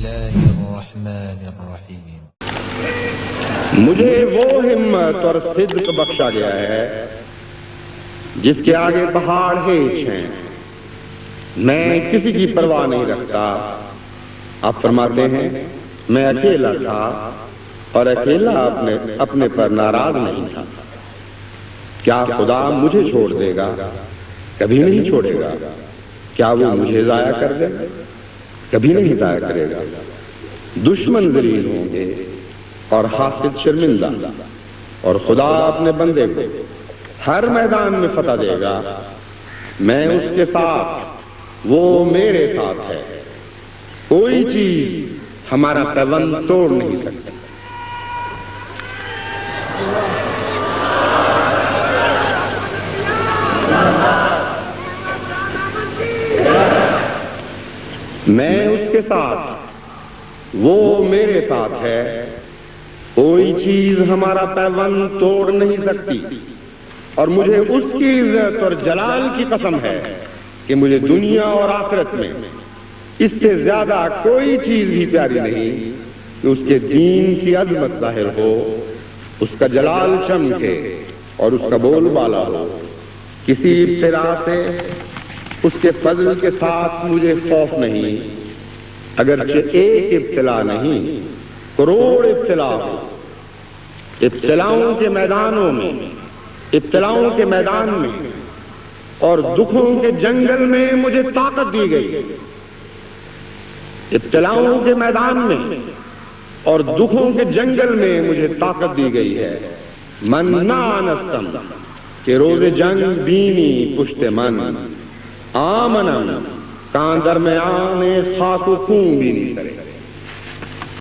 الله الرحمن الرحيم. مجھے وہ ہمت اور صدق بخشا گیا ہے جس کے آگے پہاڑ ہیچ ہیں. میں کسی کی پرواہ نہیں رکھتا. آپ فرماتے ہیں میں اکیلا تھا اور اکیلا اپنے پر ناراض نہیں تھا. کیا خدا مجھے چھوڑ دے گا؟ کبھی نہیں چھوڑے گا. کیا وہ مجھے ضائع کر دے گا؟ کبھی نہیں ضائع کرے گا. دشمن ذلیل ہوں گے اور حاسد شرمندہ، اور خدا اپنے بندے کو ہر میدان میں فتح دے گا. میں اس کے ساتھ، وہ میرے ساتھ ہے. کوئی چیز ہمارا پیوند توڑ نہیں سکتی. میں اس کے ساتھ، وہ میرے ساتھ ہے. کوئی چیز ہمارا پیوند توڑ نہیں سکتی. اور مجھے اس کی عزت اور جلال کی قسم ہے کہ مجھے دنیا اور آخرت میں اس سے زیادہ کوئی چیز بھی پیاری نہیں کہ اس کے دین کی عظمت ظاہر ہو، اس کا جلال چمکے اور اس کا بول بالا ہو. کسی ابتلا سے اس کے فضل کے ساتھ مجھے خوف نہیں. اگرچہ ایک ابتلا نہیں، کروڑ ابتلا ہو. ابتلاؤں کے میدانوں میں، ابتلاؤں کے میدان میں اور دکھوں کے جنگل میں مجھے طاقت دی گئی. ابتلاؤں کے میدان میں اور دکھوں کے جنگل میں مجھے طاقت دی گئی ہے. من نہ آنستم کہ روز جنگ بینی پشت من، آمنم کان درمیان خاک و خون بینی سرے.